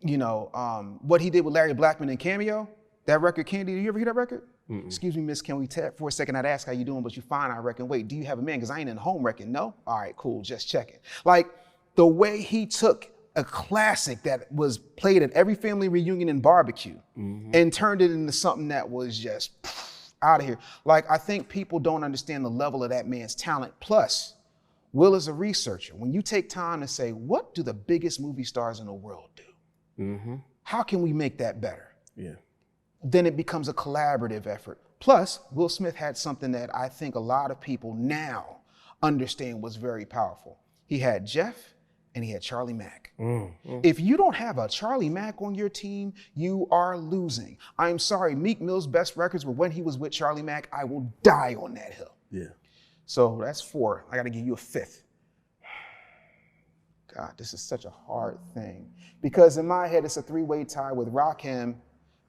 you know, what he did with Larry Blackmon and Cameo, that record Candy, did you ever hear that record? Excuse me, miss, can we tap for a second? I'd ask how you doing, but you fine, I reckon. Wait, do you have a man? Because I ain't in home wrecking. No? All right, cool, just checking. Like the way he took a classic that was played at every family reunion and barbecue and turned it into something that was just out of here. Like, I think people don't understand the level of that man's talent. Plus, Will is a researcher. When you take time to say, what do the biggest movie stars in the world do? How can we make that better? Yeah. Then it becomes a collaborative effort. Plus, Will Smith had something that I think a lot of people now understand was very powerful. He had Jeff and he had Charlie Mack. If you don't have a Charlie Mack on your team, you are losing. I'm sorry, Meek Mill's best records were when he was with Charlie Mack. I will die on that hill. Yeah. So that's 4. I gotta give you a 5th. God, this is such a hard thing. Because in my head, it's a 3-way tie with Rakim,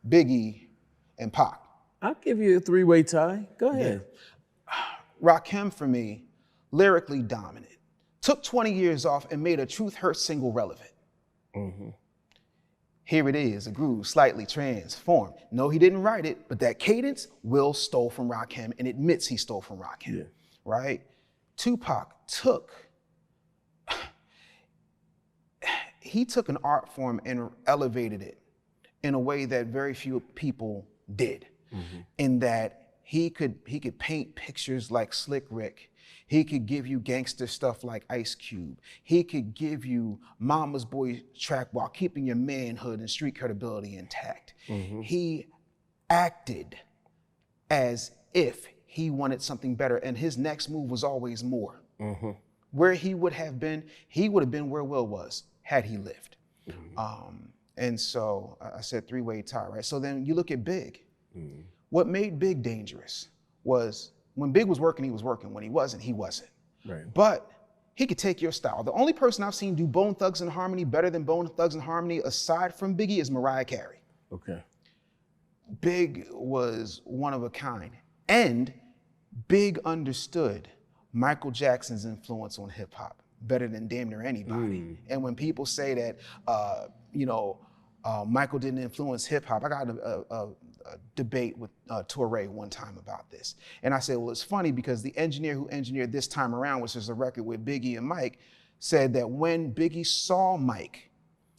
Biggie, and Pac. I'll give you a 3-way tie. Go ahead. Yeah. Rakim, for me, lyrically dominant. Took 20 years off and made a Truth Hurts single relevant. Here it is, a groove slightly transformed. No, he didn't write it, but that cadence, Will stole from Rakim and admits he stole from Rakim. Yeah. right? Tupac took an art form and elevated it in a way that very few people did. In that he could paint pictures like Slick Rick. He could give you gangster stuff like Ice Cube. He could give you Mama's Boy track while keeping your manhood and street credibility intact. He acted as if he wanted something better, and his next move was always more. Where he would have been where Will was had he lived. And so I said three-way tie, right? So then you look at Big. What made Big dangerous was when Big was working, he was working. When he wasn't, he wasn't. Right. But he could take your style. The only person I've seen do Bone Thugs and Harmony better than Bone Thugs and Harmony aside from Biggie is Mariah Carey. Okay. Big was one of a kind. And Big understood Michael Jackson's influence on hip hop better than damn near anybody. And when people say that, Michael didn't influence hip hop, I got a debate with Touré one time about this. And I said, well, it's funny because the engineer who engineered This Time Around, which is a record with Biggie and Mike, said that when Biggie saw Mike,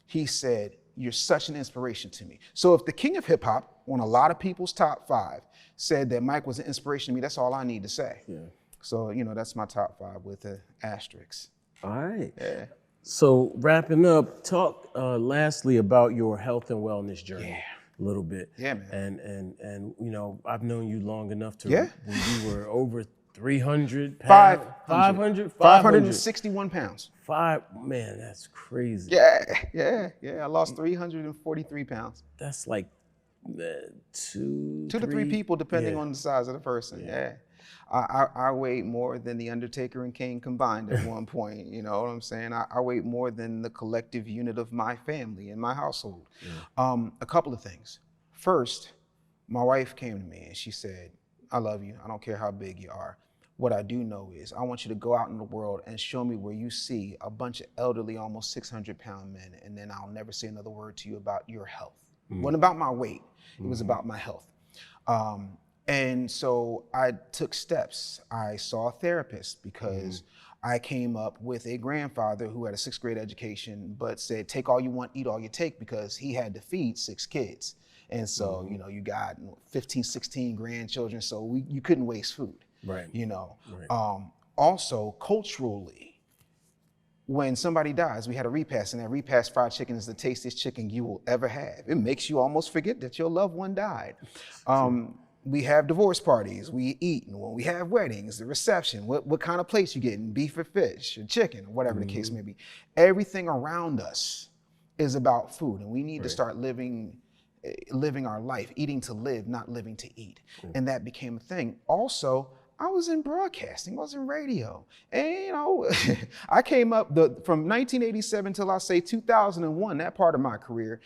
he said, "You're such an inspiration to me." So if the king of hip hop, on a lot of people's top 5, said that Mike was an inspiration to me, that's all I need to say. Yeah. So, that's my top 5 with the asterisks. All right. Yeah. So wrapping up, talk lastly about your health and wellness journey a little bit. Yeah, man. And I've known you long enough to when you were over 300 pounds. 561 pounds. Man, that's crazy. Yeah. I lost 343 pounds. That's like two to 3 people, depending on the size of the person. Yeah. I weighed more than The Undertaker and Kane combined at one point. You know what I'm saying? I weighed more than the collective unit of my family and my household. Yeah. A couple of things. First, my wife came to me and she said, "I love you. I don't care how big you are. What I do know is I want you to go out in the world and show me where you see a bunch of elderly, almost 600-pound men, and then I'll never say another word to you about your health." It wasn't about my weight. It was about my health. And so I took steps. I saw a therapist because I came up with a grandfather who had a 6th grade education, but said, take all you want, eat all you take, because he had to feed 6 kids. And so, you got 15, 16 grandchildren, so you couldn't waste food, right? Right. Also, culturally, when somebody dies, we had a repast, and that repast fried chicken is the tastiest chicken you will ever have. It makes you almost forget that your loved one died. We have divorce parties, we eat, and when we have weddings, the reception, what kind of plates you getting, beef or fish or chicken, or whatever the case may be. Everything around us is about food, and we need to start living our life, eating to live, not living to eat. And that became a thing. Also, I was in broadcasting, I was in radio. And I came up from 1987 till I say 2001, that part of my career,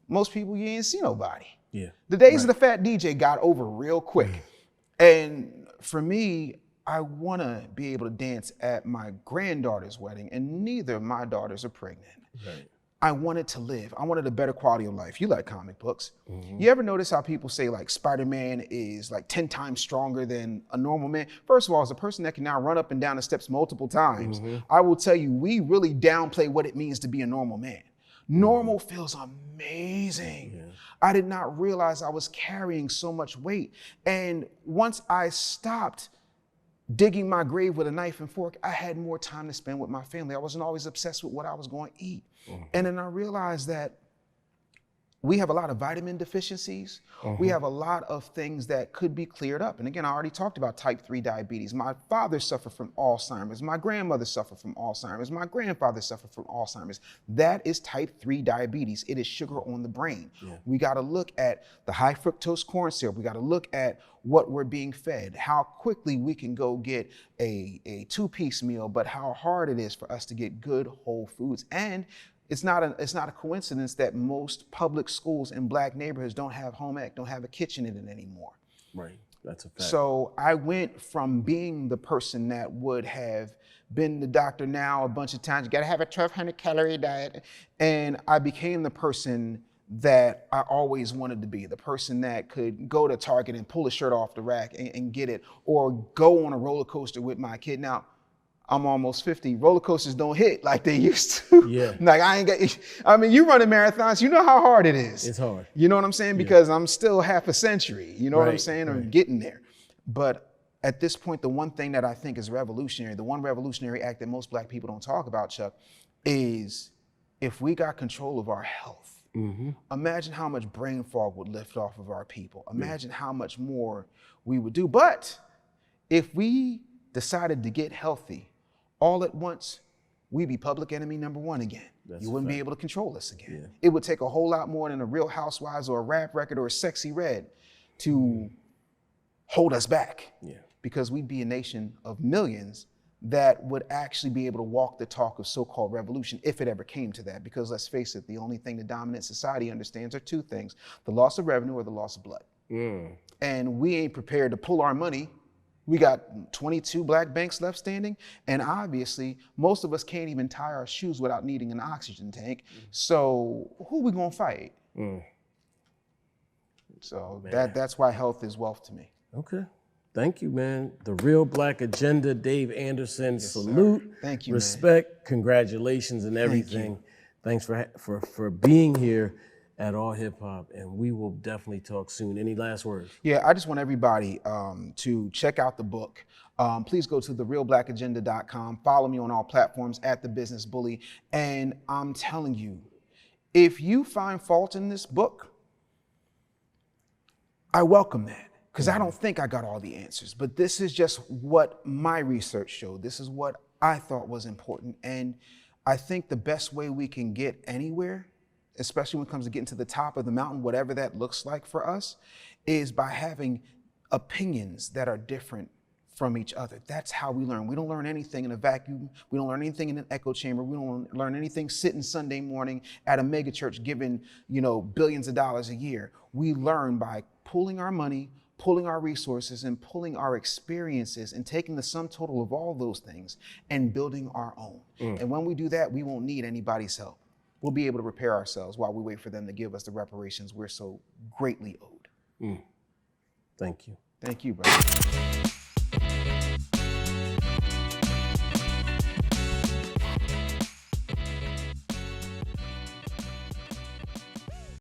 most people, you ain't see nobody. Yeah. The days of the fat DJ got over real quick. And for me, I want to be able to dance at my granddaughter's wedding, and neither of my daughters are pregnant. Right. I wanted to live. I wanted a better quality of life. You like comic books. You ever notice how people say like Spider-Man is like 10 times stronger than a normal man? First of all, as a person that can now run up and down the steps multiple times, I will tell you, we really downplay what it means to be a normal man. Normal feels amazing. Yeah. I did not realize I was carrying so much weight. And once I stopped digging my grave with a knife and fork, I had more time to spend with my family. I wasn't always obsessed with what I was going to eat. And then I realized that we have a lot of vitamin deficiencies. We have a lot of things that could be cleared up. And again, I already talked about type 3 diabetes. My father suffered from Alzheimer's. My grandmother suffered from Alzheimer's. My grandfather suffered from Alzheimer's. That is type 3 diabetes. It is sugar on the brain. Yeah. We got to look at the high fructose corn syrup. We got to look at what we're being fed, how quickly we can go get a 2-piece meal, but how hard it is for us to get good whole foods. And it's not a coincidence that most public schools in Black neighborhoods don't have home ec, don't have a kitchen in it anymore. Right, that's a fact. So I went from being the person that would have been the doctor now a bunch of times, you gotta have a 1,200 calorie diet, and I became the person that I always wanted to be, the person that could go to Target and pull a shirt off the rack and get it, or go on a roller coaster with my kid. Now, I'm almost 50. Roller coasters don't hit like they used to. Yeah. Like you running marathons, you know how hard it is. It's hard. You know what I'm saying? Because I'm still half a century. You know what I'm saying? I'm getting there. But at this point, the one thing that I think is revolutionary, the one revolutionary act that most Black people don't talk about, Chuck, is if we got control of our health. Imagine how much brain fog would lift off of our people. Imagine how much more we would do. But if we decided to get healthy all at once, we'd be public enemy number one again. You wouldn't be able to control us again. Yeah. It would take a whole lot more than a Real Housewives or a rap record or a Sexy Red to hold us back. Yeah. Because we'd be a nation of millions that would actually be able to walk the talk of so-called revolution if it ever came to that. Because let's face it, the only thing the dominant society understands are two things: the loss of revenue or the loss of blood. And we ain't prepared to pull our money. We got 22 Black banks left standing, and obviously most of us can't even tie our shoes without needing an oxygen tank. So who we gonna fight? So that's why health is wealth to me. Okay. Thank you, man. The Real Black Agenda, Dave Anderson. Yes, salute. Sir. Thank you, respect, man. Congratulations, and everything. Thanks for being here at AllHipHop, and we will definitely talk soon. Any last words? Yeah, I just want everybody to check out the book. Please go to therealblackagenda.com. Follow me on all platforms at The Business Bully. And I'm telling you, if you find fault in this book, I welcome that. Because I don't think I got all the answers, but this is just what my research showed. This is what I thought was important. And I think the best way we can get anywhere, especially when it comes to getting to the top of the mountain, whatever that looks like for us, is by having opinions that are different from each other. That's how we learn. We don't learn anything in a vacuum. We don't learn anything in an echo chamber. We don't learn anything sitting Sunday morning at a mega church giving, billions of dollars a year. We learn by pulling our money, pulling our resources, and pulling our experiences, and taking the sum total of all those things and building our own. And when we do that, we won't need anybody's help. We'll be able to repair ourselves while we wait for them to give us the reparations we're so greatly owed. Thank you. Thank you, brother.